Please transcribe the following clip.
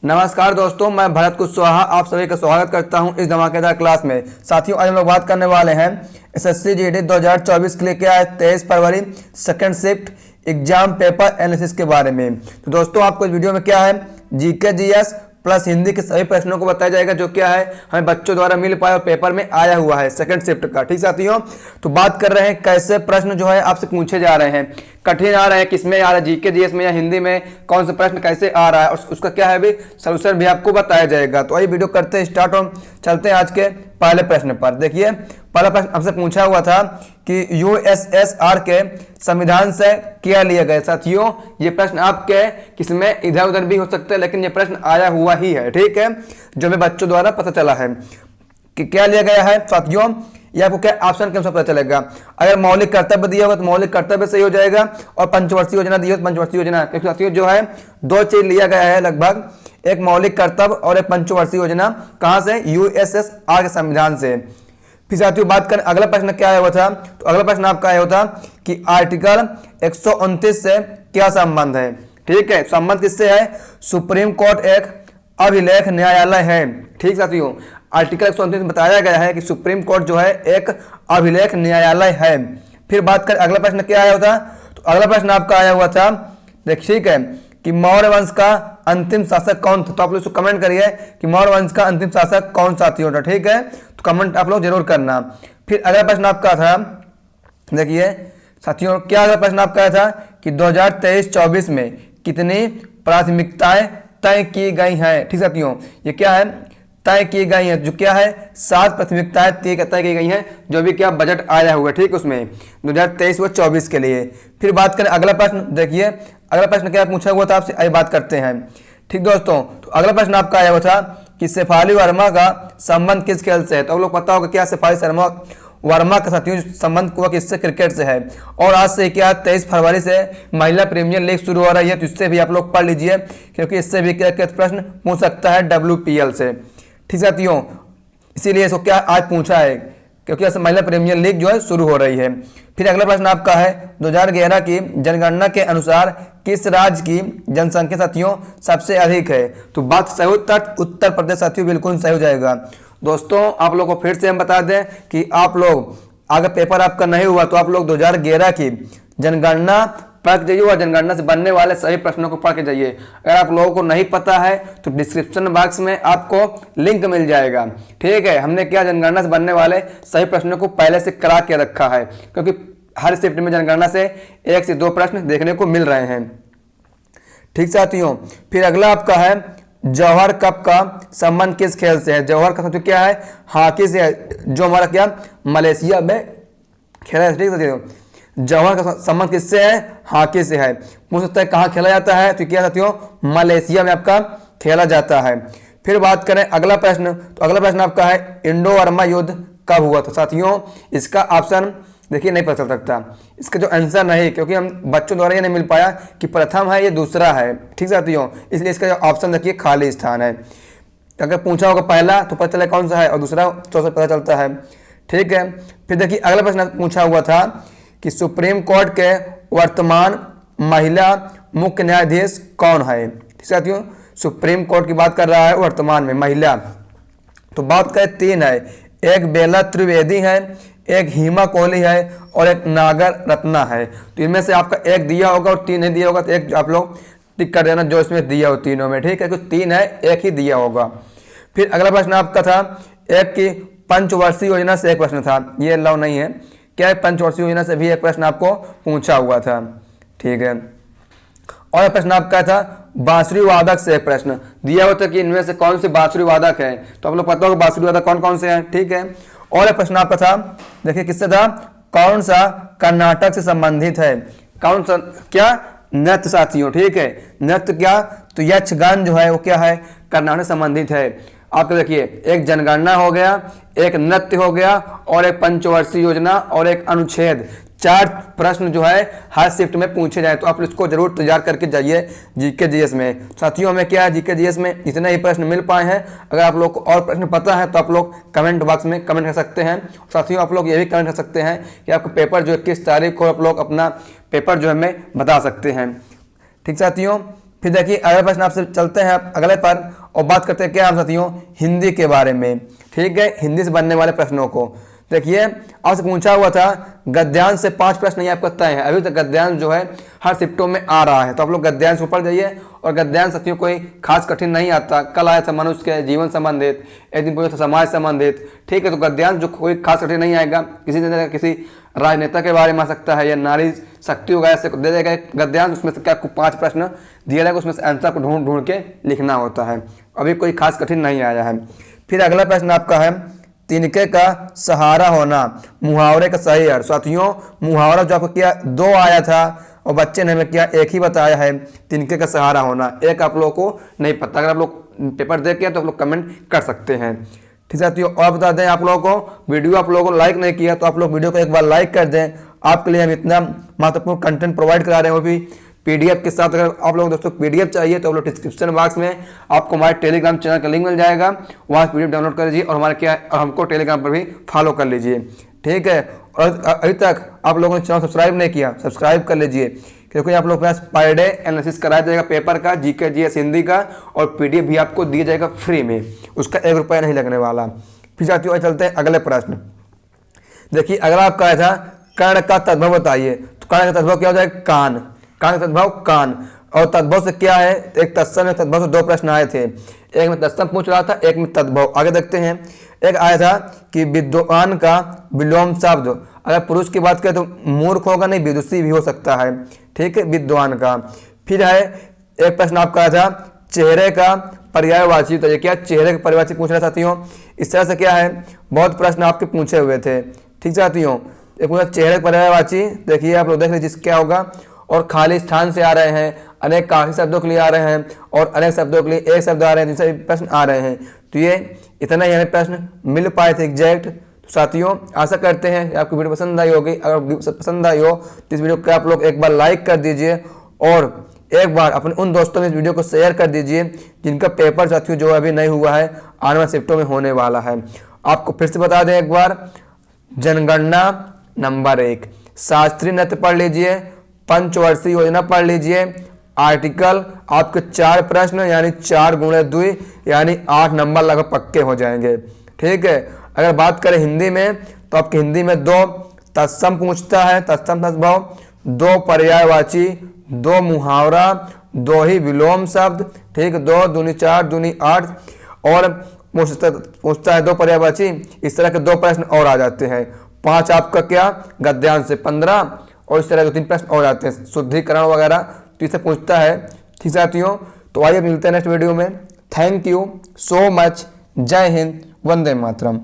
नमस्कार दोस्तों, मैं भरत कुशवाहा आप सभी का स्वागत करता हूं इस धमाकेदार क्लास में। साथियों, आज हम लोग बात करने वाले हैं एसएससी जीडी 2024 के लिए क्या है 23 फरवरी second shift exam paper analysis के बारे में। तो दोस्तों, आपको इस वीडियो में क्या है जीके जीएस प्लस हिंदी के सभी प्रश्नों को बताया जाएगा जो क्या है हमें बच्चों द्वारा मिल पाया और पेपर में आया हुआ है सेकंड शिफ्ट का। ठीक साथियों, तो बात कर रहे हैं कैसे प्रश्न जो है आपसे पूछे जा रहे हैं, कठिन आ रहे हैं, किसमें आ रहा है, जीके जीएस में या हिंदी में, कौन सा प्रश्न कैसे आ रहा है और उसका क्या है भी सोल्यूशन भी आपको बताया जाएगा। तो आइए वीडियो करते हैं स्टार्ट और चलते हैं आज के पहले प्रश्न पर। देखिए, पहला प्रश्न आपसे पूछा हुआ था कि यूएसएसआर के संविधान से क्या लिया गया। साथियों, ये प्रश्न आपके किसमें इधर उधर भी हो सकते हैं, लेकिन ये प्रश्न आया हुआ ही है। ठीक है, जो हमें बच्चों द्वारा पता चला है कि क्या लिया गया है। साथियों, ये आपको क्या ऑप्शन के अनुसार पता चलेगा। अगर मौलिक कर्तव्य दिया होगा तो मौलिक कर्तव्य सही हो जाएगा, और पंचवर्षीय योजना दी हो तो पंचवर्षीय योजना। क्योंकि साथियों जो है दो चीज लिया गया है लगभग, एक मौलिक कर्तव्य और एक पंचवर्षीय योजना। कहां से? यूएसएसआर के संविधान से। फिर साथियों बात करें अगला प्रश्न क्या आया हुआ था, तो अगला प्रश्न आपका आया हुआ था कि आर्टिकल 129 से क्या संबंध है। ठीक है, संबंध किससे है? सुप्रीम कोर्ट एक अभिलेख न्यायालय है। ठीक साथियों, आर्टिकल 129 में बताया गया है कि सुप्रीम कोर्ट जो है एक अभिलेख न्यायालय है। फिर बात करें अगला प्रश्न क्या आया हुआ था, तो अगला प्रश्न आपका आया हुआ था देखिए, ठीक है, कि मौर्य वंश का अंतिम शासक कौन था। तो आप लोग इसको कमेंट करिए कि मौर्य वंश का अंतिम शासक कौन साथियों था। ठीक है, तो कमेंट आप लोग जरूर करना। फिर अगला प्रश्न आपका था, देखिए साथियों, क्या अगला प्रश्न आपका आया था कि 2023-24 में कितनी प्राथमिकताएं तय की गई हैं। ठीक साथियों, ये क्या है तय की गई है, जो क्या है 7 प्राथमिकताएं तय की गई हैं जो भी क्या बजट आया हुआ है। ठीक, उसमें 2023 व 24 के लिए। फिर बात करें अगला प्रश्न, देखिए अगला प्रश्न क्या पूछा हुआ था आपसे, आइए बात करते हैं। ठीक दोस्तों, तो अगला प्रश्न आपका आया हुआ था कि शेफाली वर्मा का संबंध किस खेल से है। तो आप लोग पता होगा क्या शेफाली वर्मा का साथियों संबंध हुआ किससे? क्रिकेट से है। और आज से क्या 23 फरवरी से महिला प्रीमियर लीग शुरू हो रही है, तो इससे भी आप लोग पढ़ लीजिए क्योंकि इससे भी क्या प्रश्न पूछ सकता है WPL से। ठीक साथियों, इसीलिए इसको क्या आज पूछा है क्योंकि ऐसे महिला प्रीमियर लीग जो है शुरू हो रही है। फिर अगला प्रश्न आपका है 2011 की जनगणना के अनुसार किस राज्य की जनसंख्या साथियों सबसे अधिक है। तो बात सही उत्तर प्रदेश साथियों बिल्कुल सही हो जाएगा। दोस्तों, आप लोग को फिर से हम बता दें कि आप लोग अगर पेपर आपका नहीं हुआ तो आप लोग 2011 की जनगणना पढ़ के जाइए और जनगणना से बनने वाले सभी प्रश्नों को पढ़ के जाइए। अगर आप लोगों को नहीं पता है तो डिस्क्रिप्शन बॉक्स में आपको लिंक मिल जाएगा। ठीक है, हमने क्या जनगणना से बनने वाले सभी प्रश्नों को पहले से करा के रखा है क्योंकि हर शिफ्ट में जनगणना से 1 से 2 प्रश्न देखने को मिल रहे हैं। ठीक साथियों, फिर अगला आपका है जौहर कप का संबंध किस खेल से है। जौहर कप क्या है? हॉकी से है, जो हमारा क्या मलेशिया में खेला है। ठीक साथियों, जौहर का संबंध किससे है? हॉकी से है। पूछ सकता है कहाँ खेला जाता है, तो क्या साथियों मलेशिया में आपका खेला जाता है। फिर बात करें अगला प्रश्न, तो अगला प्रश्न आपका है इंडो बर्मा युद्ध कब हुआ था। साथियों, इसका ऑप्शन देखिए नहीं पता चल सकता, इसका जो आंसर नहीं, क्योंकि हम बच्चों द्वारा ये नहीं मिल पाया कि प्रथम है ये दूसरा है। ठीक साथियों, इसलिए इसका जो ऑप्शन देखिए खाली स्थान है। अगर पूछा होगा पहला तो पता चले कौन सा है और दूसरा चौथा पता चलता है। ठीक है, फिर देखिए अगला प्रश्न पूछा हुआ था कि सुप्रीम कोर्ट के वर्तमान महिला मुख्य न्यायाधीश कौन है। ठीक साथियों, सुप्रीम कोर्ट की बात कर रहा है वर्तमान में महिला, तो बात करें 3 है, एक बेला त्रिवेदी है, एक हिमा कोहली है और एक नागर रत्ना है। तो इनमें से आपका एक दिया होगा और 3 नहीं दिया होगा, तो एक आप लोग टिक कर देना जो इसमें दिया हो तीनों में। ठीक है, क्योंकि 3 है, एक ही दिया होगा। फिर अगला प्रश्न आपका था एक की पंचवर्षीय योजना से एक प्रश्न था, ये अलाउ नहीं है। क्या पंचवर्षीय योजना से भी एक प्रश्न आपको पूछा हुआ था। ठीक है, और प्रश्न आपका था बांसुरी वादक से एक प्रश्न दिया हुआ था कि इनमें से कौन से बांसुरी वादक है। तो आप लोग पता होगा बांसुरी वादक कौन कौन से हैं। ठीक है, और एक प्रश्न आपका था, देखिए किससे था, कौन सा कर्नाटक से संबंधित है। कौन सा? क्या? नृत्य साथियों। ठीक है, नृत्य क्या? तो यक्षगान जो है वो क्या है कर्नाटक से संबंधित है। आपको देखिए एक जनगणना हो गया, एक नृत्य हो गया और एक पंचवर्षीय योजना और एक अनुच्छेद। 4 प्रश्न जो है हर शिफ्ट में पूछे जाए, तो आप इसको जरूर तैयार करके जाइए जीके जीएस में। साथियों हमें क्या है जीके जीएस में इतने ही प्रश्न मिल पाए हैं। अगर आप लोग को और प्रश्न पता है तो आप लोग कमेंट बॉक्स में कमेंट कर सकते हैं। साथियों आप लोग ये भी कमेंट कर सकते हैं कि आपका पेपर जो है किस तारीख को आप लोग अपना पेपर जो है हमें बता सकते हैं। ठीक साथियों, फिर देखिए अगला प्रश्न आपसे चलते हैं अगले पर और बात करते हैं क्या हम साथियों, हिंदी के बारे में। ठीक है, हिंदी से बनने वाले प्रश्नों को देखिए आपसे पूछा हुआ था गद्यांश से 5 प्रश्न नहीं आपका तय है। अभी तक गद्यांश जो है हर शिफ्टों में आ रहा है, तो आप लोग गद्यांश ऊपर जाइए। और गद्यांश साथियों कोई खास कठिन नहीं आता। कल आया था मनुष्य के जीवन संबंधित, एक दिन पूछा था समाज संबंधित। ठीक है, तो गद्यांश जो कोई खास कठिन नहीं आएगा। किसी राजनेता के बारे में आ सकता है या नारी शक्ति होगा, ऐसे दे देगा गद्यांश। उसमें से क्या आपको 5 प्रश्न दिया जाएगा, उसमें से आंसर को ढूंढ के लिखना होता है। अभी कोई खास कठिन नहीं आया है। फिर अगला प्रश्न आपका है तिनके का सहारा होना, मुहावरे का सही अर्थ। साथियों मुहावरा जो आपको क्या 2 आया था और बच्चे ने हमें क्या एक ही बताया है, तिनके का सहारा होना। एक आप लोगों को नहीं पता, अगर आप लोग पेपर देख के तो आप लोग कमेंट कर सकते हैं। ठीक है साथियों, और बता दें आप लोगों को, वीडियो आप लोगों को लाइक नहीं किया तो आप लोग वीडियो को एक बार लाइक कर दें। आपके लिए हम इतना महत्वपूर्ण कंटेंट प्रोवाइड करा रहे हैं, वो भी पीडीएफ के साथ। अगर आप लोगों दोस्तों पीडीएफ चाहिए तो आप लोग डिस्क्रिप्शन बॉक्स में आपको हमारे टेलीग्राम चैनल का लिंक मिल जाएगा, वहाँ पीडीएफ डाउनलोड कर लीजिए और हमारे और हमको टेलीग्राम पर भी फॉलो कर लीजिए। ठीक है, और अभी तक आप लोगों ने चैनल सब्सक्राइब नहीं किया, सब्सक्राइब कर लीजिए, क्योंकि आप लोग के पास पर डे एनालिसिस कराया जाएगा पेपर का, जीके जीएस हिंदी का, और पीडीएफ भी आपको दिया जाएगा फ्री में, उसका 1 रुपया नहीं लगने वाला। फिर साथियों चलते हैं अगले प्रश्न। देखिए अगला आपका आया था कर्ण का तद्भव बताइए। तो कर्ण का तद्भव क्या हो जाएगा, कान। कर्ण का तद्भव कान। और तद्भव से क्या है, एक तत्सम में तद्भव से 2 प्रश्न आए थे, एक में तत्सम पूछ रहा था, एक में तद्भव। आगे देखते हैं, एक आया था कि विद्वान का विलोम शब्द। अगर पुरुष की बात करें तो मूर्ख होगा नहीं, विदुषी भी हो सकता है। ठीक है, विद्वान का। फिर है एक प्रश्न आपका आया था चेहरे का पर्यायवाची। तो ये क्या चेहरे का पर्यायवाची पूछ रहे साथियों। इस तरह से क्या है बहुत प्रश्न आपके पूछे हुए थे। ठीक साथियों, एक पूछा चेहरे का पर्यायवाची, देखिए आप लोग देख लीजिए क्या होगा। और खाली स्थान से आ रहे हैं, अनेक काफी शब्दों के लिए आ रहे हैं, और अनेक शब्दों के लिए एक शब्द आ रहे हैं, जिनसे प्रश्न आ रहे हैं। तो ये इतना ही हमें प्रश्न मिल पाए थे एग्जैक्ट। तो साथियों आशा करते हैं कि आपको वीडियो पसंद आई होगी। अगर पसंद आई हो तो इस वीडियो को आप लोग एक बार लाइक कर दीजिए और एक बार अपने उन दोस्तों में इस वीडियो को शेयर कर दीजिए जिनका पेपर साथियों जो अभी नहीं हुआ है, आने वाले शिफ्टों में होने वाला है। आपको फिर से बता दें एक बार, जनगणना नंबर 1, शास्त्रीय नृत्य पढ़ लीजिए, पंचवर्षीय योजना पढ़ लीजिए, आर्टिकल आपके 4 प्रश्न यानी 4 × 2 यानी 8 नंबर लगभग पक्के हो जाएंगे। ठीक है, अगर बात करें हिंदी में तो आपके हिंदी में 2 तत्सम पूछता है, तत्सम तद्भव, 2 पर्यायवाची, 2 मुहावरा, 2 ही विलोम शब्द। ठीक, 2 दूनी 4 दूनी 8 और पूछता है 2 पर्यायवाची। इस तरह के 2 प्रश्न और आ जाते हैं। 5 आपका क्या गद्यांश से 15 और इस तरह 2-3 प्रश्न और आते हैं, शुद्धिकरण वगैरह, तो इसे पूछता है। ठीक साथियों, तो आइए मिलते हैं नेक्स्ट वीडियो में। Thank you so much. जय हिंद, वंदे मातरम।